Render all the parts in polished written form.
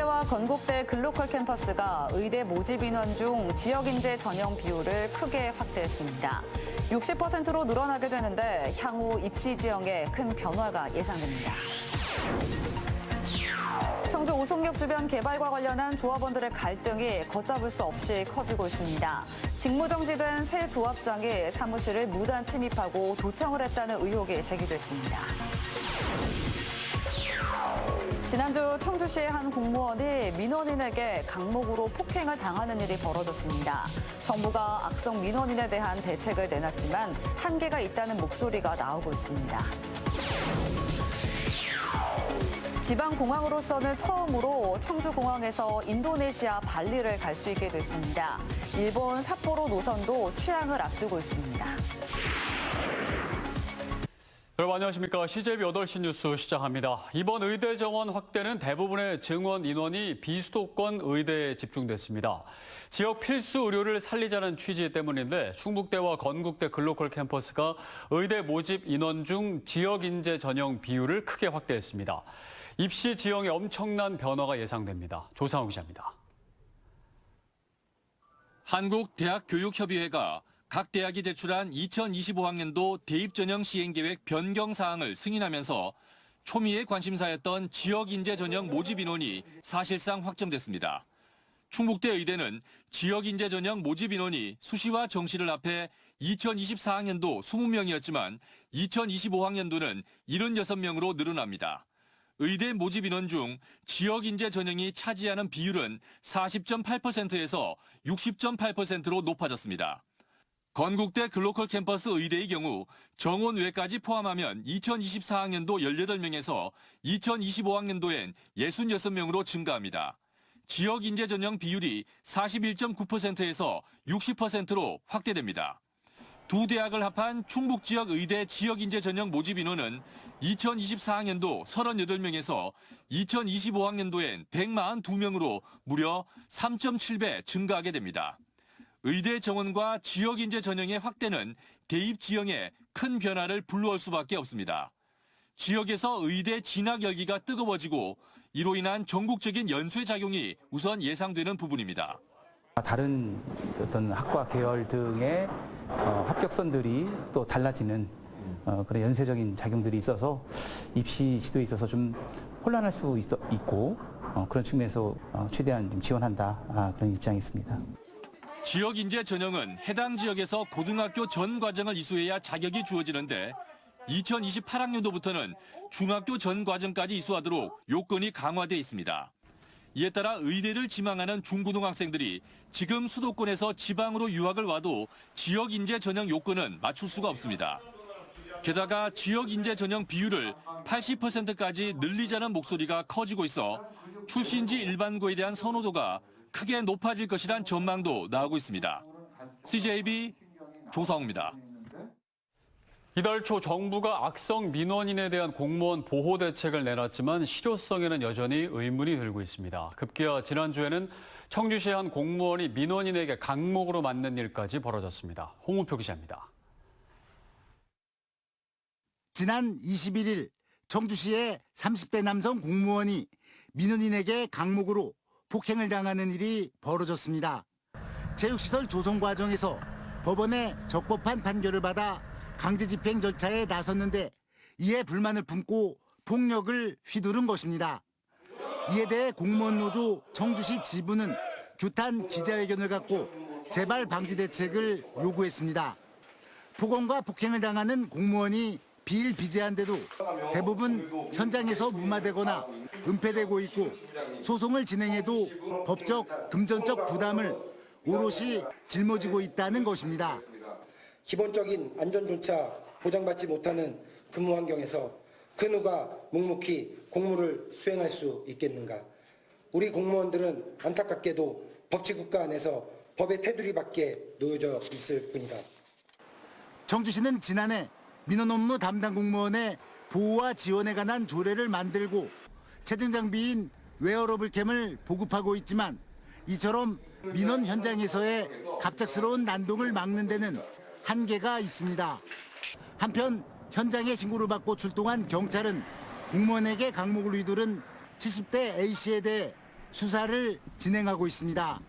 충북대와 건국대 글로컬 캠퍼스가 의대 모집 인원 중 지역인재 전형 비율을 크게 확대했습니다. 60%로 늘어나게 되는데 향후 입시 지형에 큰 변화가 예상됩니다. 청주 오송역 주변 개발과 관련한 조합원들의 갈등이 걷잡을 수 없이 커지고 있습니다. 직무정지된 새 조합장이 사무실을 무단 침입하고 도청을 했다는 의혹이 제기됐습니다. 지난주 청주시의 한 공무원이 민원인에게 강목으로 폭행을 당하는 일이 벌어졌습니다. 정부가 악성 민원인에 대한 대책을 내놨지만 한계가 있다는 목소리가 나오고 있습니다. 지방공항으로서는 처음으로 청주공항에서 인도네시아 발리를 갈 수 있게 됐습니다. 일본 삿포로 노선도 취항을 앞두고 있습니다. 여러분 안녕하십니까. CJB 8시 뉴스 시작합니다. 이번 의대 정원 확대는 대부분의 증원 인원이 비수도권 의대에 집중됐습니다. 지역 필수 의료를 살리자는 취지 때문인데 충북대와 건국대 글로컬 캠퍼스가 의대 모집 인원 중 지역 인재 전형 비율을 크게 확대했습니다. 입시 지형에 엄청난 변화가 예상됩니다. 조상우 기자입니다. 한국대학교육협의회가 각 대학이 제출한 2025학년도 대입전형 시행계획 변경 사항을 승인하면서 초미의 관심사였던 지역인재 전형 모집 인원이 사실상 확정됐습니다. 충북대 의대는 지역인재 전형 모집 인원이 수시와 정시를 합해 2024학년도 20명이었지만 2025학년도는 76명으로 늘어납니다. 의대 모집 인원 중 지역인재 전형이 차지하는 비율은 40.8%에서 60.8%로 높아졌습니다. 건국대 글로컬 캠퍼스 의대의 경우 정원 외까지 포함하면 2024학년도 18명에서 2025학년도엔 66명으로 증가합니다. 지역인재 전형 비율이 41.9%에서 60%로 확대됩니다. 두 대학을 합한 충북 지역 의대 지역인재 전형 모집 인원은 2024학년도 38명에서 2025학년도엔 142명으로 무려 3.7배 증가하게 됩니다. 의대 정원과 지역인재 전형의 확대는 대입 지형에 큰 변화를 불러올 수밖에 없습니다. 지역에서 의대 진학 열기가 뜨거워지고 이로 인한 전국적인 연쇄 작용이 우선 예상되는 부분입니다. 다른 어떤 학과 계열 등의 합격선들이 또 달라지는 그런 연쇄적인 작용들이 있어서 입시 지도에 있어서 좀 혼란할 수 있고 그런 측면에서 최대한 좀 지원한다 그런 입장이 있습니다. 지역인재 전형은 해당 지역에서 고등학교 전 과정을 이수해야 자격이 주어지는데 2028학년도부터는 중학교 전 과정까지 이수하도록 요건이 강화돼 있습니다. 이에 따라 의대를 지망하는 중고등학생들이 지금 수도권에서 지방으로 유학을 와도 지역인재 전형 요건은 맞출 수가 없습니다. 게다가 지역인재 전형 비율을 80%까지 늘리자는 목소리가 커지고 있어 출신지 일반고에 대한 선호도가 크게 높아질 것이란 전망도 나오고 있습니다. CJB 조상우입니다. 이달 초 정부가 악성 민원인에 대한 공무원 보호 대책을 내놨지만 실효성에는 여전히 의문이 들고 있습니다. 급기야 지난주에는 청주시의 한 공무원이 민원인에게 강목으로 맞는 일까지 벌어졌습니다. 홍우표 기자입니다. 지난 21일 청주시의 30대 남성 공무원이 민원인에게 강목으로 폭행을 당하는 일이 벌어졌습니다. 체육시설 조성 과정에서 법원의 적법한 판결을 받아 강제집행 절차에 나섰는데 이에 불만을 품고 폭력을 휘두른 것입니다. 이에 대해 공무원 노조 청주시 지부는 규탄 기자회견을 갖고 재발 방지 대책을 요구했습니다. 폭언과 폭행을 당하는 공무원이 비일비재한데도 대부분 현장에서 무마되거나 은폐되고 있고 소송을 진행해도 법적, 금전적 부담을 오롯이 짊어지고 있다는 것입니다. 기본적인 안전조차 보장받지 못하는 근무 환경에서 그 누가 묵묵히 공무를 수행할 수 있겠는가. 우리 공무원들은 안타깝게도 법치국가 안에서 법의 테두리 밖에 놓여져 있을 뿐이다. 청주시는 지난해 민원 업무 담당 공무원의 보호와 지원에 관한 조례를 만들고 체증 장비인 웨어러블 캠을 보급하고 있지만 이처럼 민원 현장에서의 갑작스러운 난동을 막는 데는 한계가 있습니다. 한편 현장에 신고를 받고 출동한 경찰은 공무원에게 강목을 휘두른 70대 A씨에 대해 수사를 진행하고 있습니다.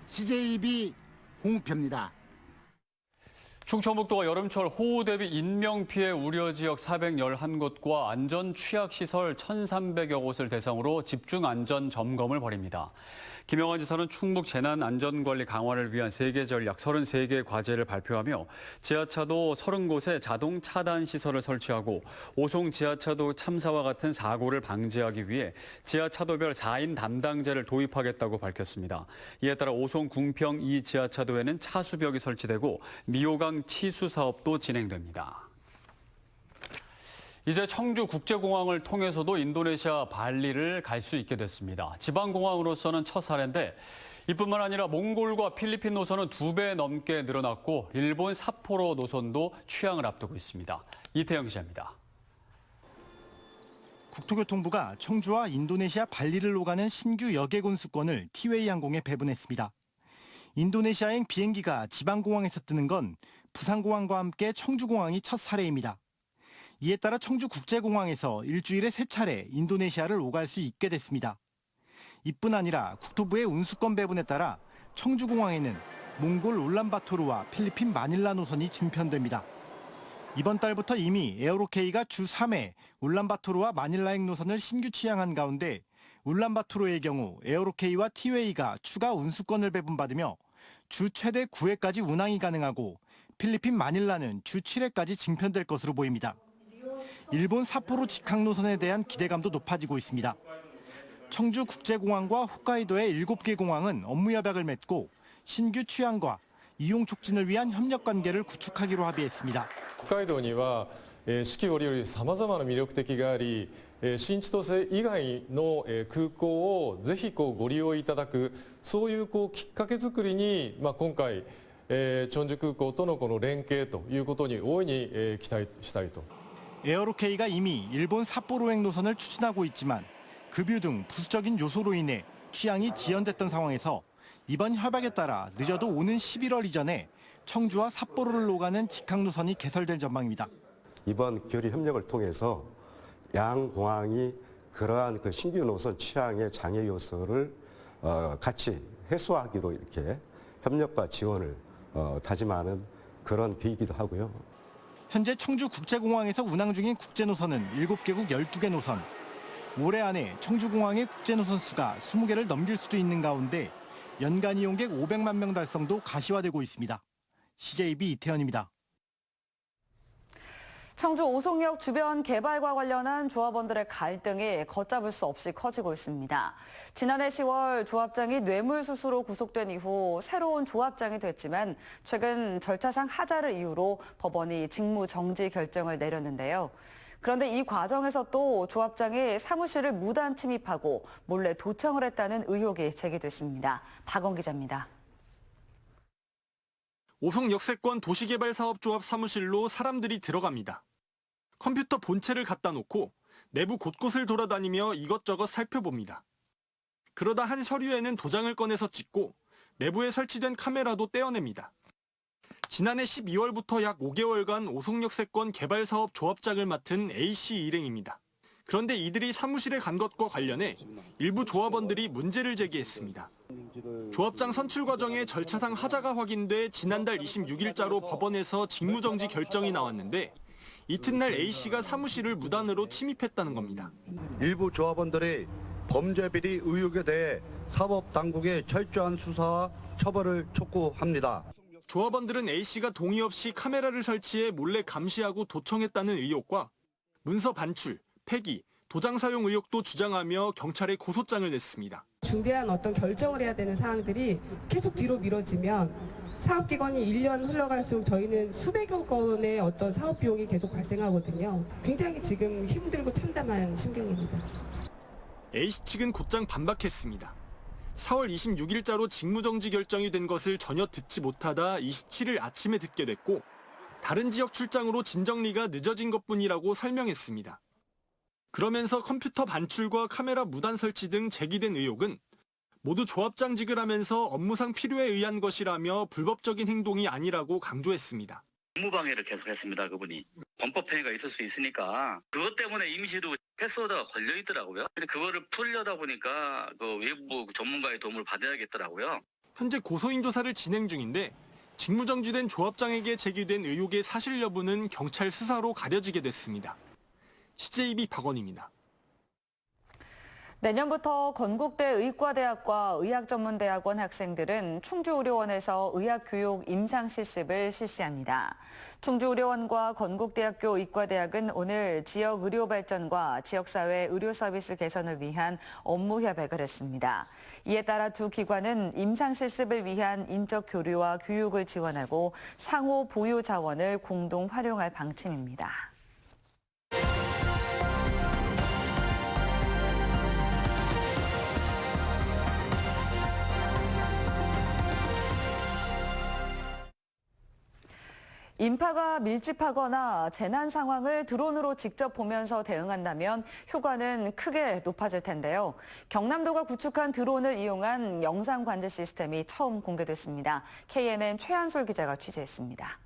CJB 홍우표입니다. 충청북도가 여름철 호우 대비 인명피해 우려 지역 411곳과 안전 취약시설 1,300여 곳을 대상으로 집중 안전 점검을 벌입니다. 김영환 지사는 충북 재난안전관리 강화를 위한 세계 전략 33개 과제를 발표하며 지하차도 30곳에 자동 차단 시설을 설치하고 오송 지하차도 참사와 같은 사고를 방지하기 위해 지하차도별 4인 담당자를 도입하겠다고 밝혔습니다. 이에 따라 오송 궁평 2 지하차도에는 차수벽이 설치되고 미호강 치수 사업도 진행됩니다. 이제 청주국제공항을 통해서도 인도네시아 발리를 갈 수 있게 됐습니다. 지방공항으로서는 첫 사례인데 이뿐만 아니라 몽골과 필리핀 노선은 2배 넘게 늘어났고 일본 삿포로 노선도 취항을 앞두고 있습니다. 이태영 기자입니다. 국토교통부가 청주와 인도네시아 발리를 오가는 신규 여객 운수권을 티웨이 항공에 배분했습니다. 인도네시아행 비행기가 지방공항에서 뜨는 건 부산공항과 함께 청주공항이 첫 사례입니다. 이에 따라 청주국제공항에서 일주일에 3차례 인도네시아를 오갈 수 있게 됐습니다. 이뿐 아니라 국토부의 운수권 배분에 따라 청주공항에는 몽골 울란바토르와 필리핀 마닐라 노선이 증편됩니다. 이번 달부터 이미 에어로케이가 주 3회 울란바토르와 마닐라행 노선을 신규 취항한 가운데 울란바토르의 경우 에어로케이와 티웨이가 추가 운수권을 배분받으며 주 최대 9회까지 운항이 가능하고 필리핀 마닐라는 주 7회까지 증편될 것으로 보입니다. 일본 삿포로 직항 노선에 대한 기대감도 높아지고 있습니다. 청주국제공항과 홋카이도의 7개 공항은 업무 협약을 맺고 신규 취항과 이용 촉진을 위한 협력 관계를 구축하기로 합의했습니다. 北海道には四季折々さまざまな魅力的があり、新千歳以外の空港をぜひご利用いただく、そういうきっかけ作りに今回チョンジュ空港とのこの連携ということに大いに期待したいと。 에어로케이가 이미 일본 삿포로행 노선을 추진하고 있지만 급유 등 부수적인 요소로 인해 취항이 지연됐던 상황에서 이번 협약에 따라 늦어도 오는 11월 이전에 청주와 삿포로를 오가는 직항 노선이 개설될 전망입니다. 이번 교류 협력을 통해서 양 공항이 그러한 그 신규 노선 취항의 장애 요소를 같이 해소하기로 이렇게 협력과 지원을 다짐하는 그런 계기이기도 하고요. 현재 청주국제공항에서 운항 중인 국제노선은 7개국 12개 노선. 올해 안에 청주공항의 국제노선 수가 20개를 넘길 수도 있는 가운데 연간 이용객 500만 명 달성도 가시화되고 있습니다. CJB 이태현입니다. 청주 오송역 주변 개발과 관련한 조합원들의 갈등이 걷잡을 수 없이 커지고 있습니다. 지난해 10월 조합장이 뇌물수수로 구속된 이후 새로운 조합장이 됐지만 최근 절차상 하자를 이유로 법원이 직무 정지 결정을 내렸는데요. 그런데 이 과정에서 또 조합장이 사무실을 무단 침입하고 몰래 도청을 했다는 의혹이 제기됐습니다. 박원 기자입니다. 오송역세권 도시개발사업조합 사무실로 사람들이 들어갑니다. 컴퓨터 본체를 갖다 놓고 내부 곳곳을 돌아다니며 이것저것 살펴봅니다. 그러다 한 서류에는 도장을 꺼내서 찍고 내부에 설치된 카메라도 떼어냅니다. 지난해 12월부터 약 5개월간 오송역세권 개발사업 조합장을 맡은 A씨 일행입니다. 그런데 이들이 사무실에 간 것과 관련해 일부 조합원들이 문제를 제기했습니다. 조합장 선출 과정에 절차상 하자가 확인돼 지난달 26일자로 법원에서 직무정지 결정이 나왔는데 이튿날 A씨가 사무실을 무단으로 침입했다는 겁니다. 일부 조합원들이 범죄 비리 의혹에 대해 사법당국의 철저한 수사와 처벌을 촉구합니다. 조합원들은 A씨가 동의 없이 카메라를 설치해 몰래 감시하고 도청했다는 의혹과 문서 반출, 폐기, 도장 사용 의혹도 주장하며 경찰에 고소장을 냈습니다. 중대한 어떤 결정을 해야 되는 사항들이 계속 뒤로 미뤄지면 사업기간이 1년 흘러갈수록 저희는 수백억 원의 어떤 사업 비용이 계속 발생하거든요. 굉장히 지금 힘들고 참담한 심경입니다. A씨 측은 곧장 반박했습니다. 4월 26일자로 직무정지 결정이 된 것을 전혀 듣지 못하다 27일 아침에 듣게 됐고 다른 지역 출장으로 진정리가 늦어진 것뿐이라고 설명했습니다. 그러면서 컴퓨터 반출과 카메라 무단 설치 등 제기된 의혹은 모두 조합장직을 하면서 업무상 필요에 의한 것이라며 불법적인 행동이 아니라고 강조했습니다. 업무방해를 계속했습니다. 그분이. 범법행위가 있을 수 있으니까 그것 때문에 임시로 패스워드가 걸려 있더라고요. 근데 그거를 풀려다 보니까 그 외부 전문가의 도움을 받아야겠더라고요. 현재 고소인 조사를 진행 중인데 직무정지된 조합장에게 제기된 의혹의 사실 여부는 경찰 수사로 가려지게 됐습니다. CJB 박원입니다. 내년부터 건국대 의과대학과 의학전문대학원 학생들은 충주의료원에서 의학교육 임상실습을 실시합니다. 충주의료원과 건국대학교 의과대학은 오늘 지역 의료 발전과 지역사회 의료 서비스 개선을 위한 업무 협약을 했습니다. 이에 따라 두 기관은 임상실습을 위한 인적 교류와 교육을 지원하고 상호 보유 자원을 공동 활용할 방침입니다. 인파가 밀집하거나 재난 상황을 드론으로 직접 보면서 대응한다면 효과는 크게 높아질 텐데요. 경남도가 구축한 드론을 이용한 영상 관제 시스템이 처음 공개됐습니다. KNN 최한솔 기자가 취재했습니다.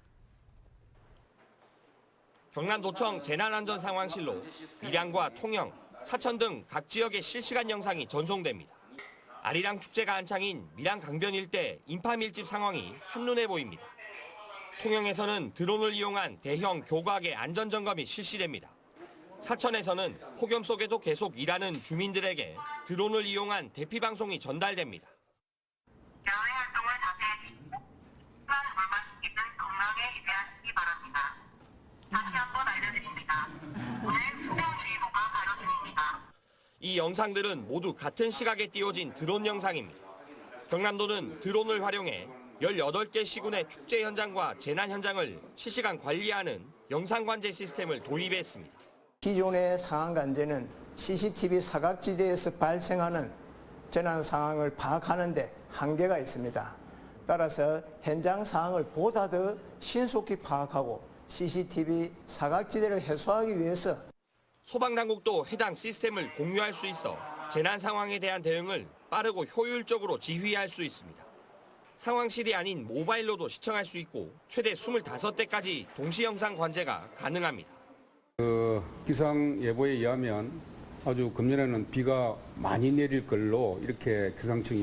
경남도청 재난안전상황실로 밀양과 통영, 사천 등 각 지역의 실시간 영상이 전송됩니다. 아리랑 축제가 한창인 밀양 강변 일대 인파 밀집 상황이 한눈에 보입니다. 통영에서는 드론을 이용한 대형 교각의 안전점검이 실시됩니다. 사천에서는 폭염 속에도 계속 일하는 주민들에게 드론을 이용한 대피 방송이 전달됩니다. 야외 활동을 자제하시고 시간 물마시기는 건강에 유의하시기 바랍니다. 다시 한번 알려드립니다. 오늘 수명주의보가 바로 중입니다. 이 영상들은 모두 같은 시각에 띄워진 드론 영상입니다. 경남도는 드론을 활용해 18개 시군의 축제 현장과 재난 현장을 실시간 관리하는 영상관제 시스템을 도입했습니다. 기존의 상황관제는 CCTV 사각지대에서 발생하는 재난 상황을 파악하는 데 한계가 있습니다. 따라서 현장 상황을 보다 더 신속히 파악하고 CCTV 사각지대를 해소하기 위해서 소방당국도 해당 시스템을 공유할 수 있어 재난 상황에 대한 대응을 빠르고 효율적으로 지휘할 수 있습니다. 상황실이 아닌 모바일로도 시청할 수 있고 최대 25대까지 동시 영상 관제가 가능합니다. 기상 예보에 의하면 아주 금년에는 비가 많이 내릴 걸로 이렇게 기상청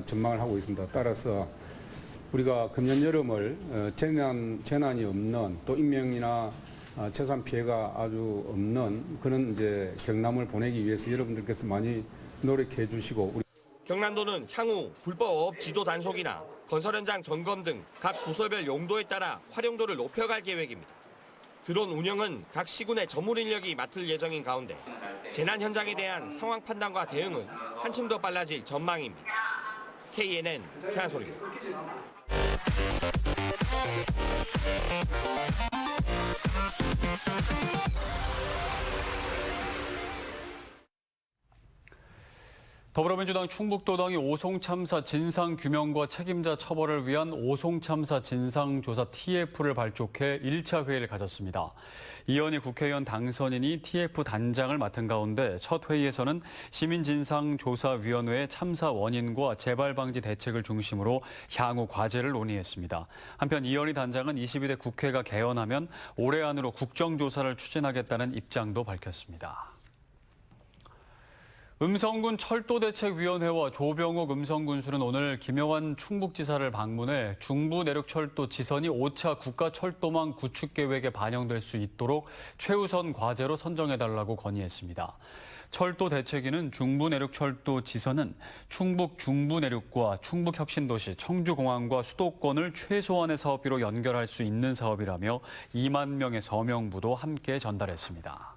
전망을 하고 있습니다. 따라서 우리가 금년 여름을 재난이 없는 또 인명이나 재산 피해가 아주 없는 그런 이제 경남을 보내기 위해서 여러분들께서 많이 노력해 주시고 경남도는 향후 불법 지도 단속이나 건설 현장 점검 등 각 부서별 용도에 따라 활용도를 높여갈 계획입니다. 드론 운영은 각 시군의 전문 인력이 맡을 예정인 가운데 재난 현장에 대한 상황 판단과 대응은 한층 더 빨라질 전망입니다. KNN 최한솔입니다. 더불어민주당 충북도당이 오송참사 진상규명과 책임자 처벌을 위한 오송참사 진상조사 TF를 발족해 1차 회의를 가졌습니다. 이현희 국회의원 당선인이 TF 단장을 맡은 가운데 첫 회의에서는 시민진상조사위원회의 참사 원인과 재발방지 대책을 중심으로 향후 과제를 논의했습니다. 한편 이현희 단장은 22대 국회가 개원하면 올해 안으로 국정조사를 추진하겠다는 입장도 밝혔습니다. 음성군 철도대책위원회와 조병옥 음성군수는 오늘 김영환 충북지사를 방문해 중부내륙철도 지선이 5차 국가철도망 구축 계획에 반영될 수 있도록 최우선 과제로 선정해달라고 건의했습니다. 철도대책위는 중부내륙철도 지선은 충북 중부내륙과 충북혁신도시, 청주공항과 수도권을 최소한의 사업비로 연결할 수 있는 사업이라며 2만 명의 서명부도 함께 전달했습니다.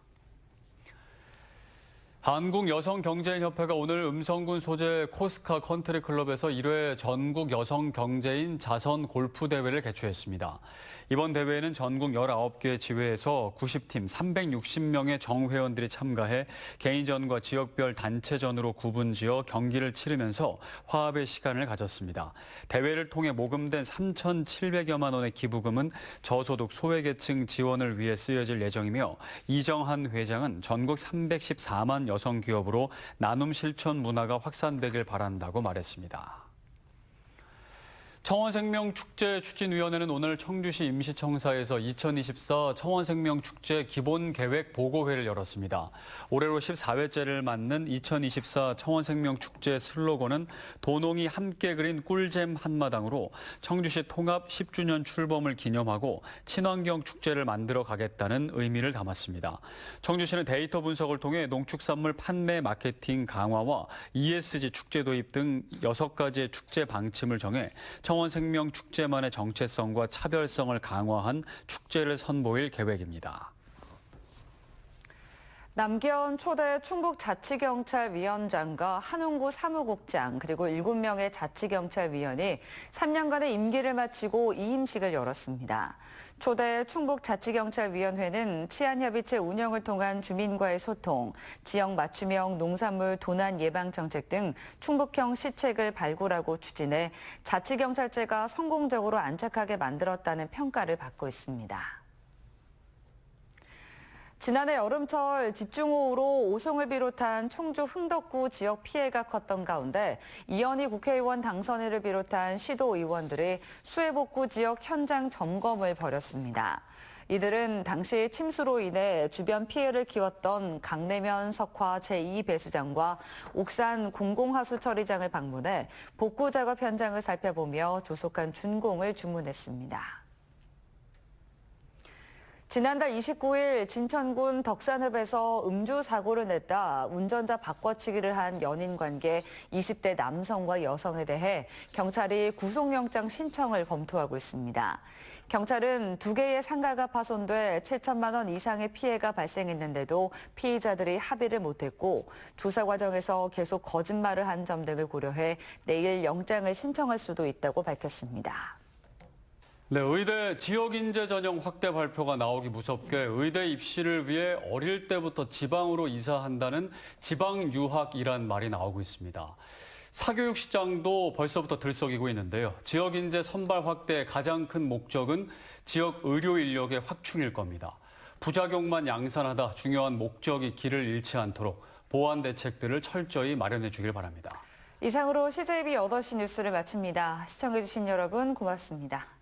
한국여성경제인협회가 오늘 음성군 소재 코스카 컨트리클럽에서 1회 전국 여성경제인 자선 골프 대회를 개최했습니다. 이번 대회에는 전국 19개 지회에서 90팀 360명의 정회원들이 참가해 개인전과 지역별 단체전으로 구분지어 경기를 치르면서 화합의 시간을 가졌습니다. 대회를 통해 모금된 3,700여만 원의 기부금은 저소득 소외계층 지원을 위해 쓰여질 예정이며 이정한 회장은 전국 314만 여성 기업으로 나눔 실천 문화가 확산되길 바란다고 말했습니다. 청원생명축제 추진위원회는 오늘 청주시 임시청사에서 2024 청원생명축제 기본계획 보고회를 열었습니다. 올해로 14회째를 맞는 2024 청원생명축제 슬로건은 도농이 함께 그린 꿀잼 한마당으로 청주시 통합 10주년 출범을 기념하고 친환경 축제를 만들어 가겠다는 의미를 담았습니다. 청주시는 데이터 분석을 통해 농축산물 판매 마케팅 강화와 ESG 축제 도입 등 6가지의 축제 방침을 정해 청원생명축제만의 정체성과 차별성을 강화한 축제를 선보일 계획입니다. 남기현 초대 충북자치경찰위원장과 한웅구 사무국장 그리고 7명의 자치경찰위원이 3년간의 임기를 마치고 이임식을 열었습니다. 초대 충북자치경찰위원회는 치안협의체 운영을 통한 주민과의 소통, 지역 맞춤형 농산물 도난 예방 정책 등 충북형 시책을 발굴하고 추진해 자치경찰제가 성공적으로 안착하게 만들었다는 평가를 받고 있습니다. 지난해 여름철 집중호우로 오송을 비롯한 청주 흥덕구 지역 피해가 컸던 가운데 이현희 국회의원 당선인을 비롯한 시도의원들이 수해복구 지역 현장 점검을 벌였습니다. 이들은 당시 침수로 인해 주변 피해를 키웠던 강내면 석화 제2배수장과 옥산 공공하수처리장을 방문해 복구 작업 현장을 살펴보며 조속한 준공을 주문했습니다. 지난달 29일 진천군 덕산읍에서 음주 사고를 냈다 운전자 바꿔치기를 한 연인 관계 20대 남성과 여성에 대해 경찰이 구속영장 신청을 검토하고 있습니다. 경찰은 2개의 상가가 파손돼 7천만 원 이상의 피해가 발생했는데도 피의자들이 합의를 못했고 조사 과정에서 계속 거짓말을 한 점 등을 고려해 내일 영장을 신청할 수도 있다고 밝혔습니다. 네, 의대 지역인재 전형 확대 발표가 나오기 무섭게 의대 입시를 위해 어릴 때부터 지방으로 이사한다는 지방유학이란 말이 나오고 있습니다. 사교육 시장도 벌써부터 들썩이고 있는데요. 지역인재 선발 확대의 가장 큰 목적은 지역 의료 인력의 확충일 겁니다. 부작용만 양산하다 중요한 목적이 길을 잃지 않도록 보완 대책들을 철저히 마련해 주길 바랍니다. 이상으로 CJB 8시 뉴스를 마칩니다. 시청해주신 여러분 고맙습니다.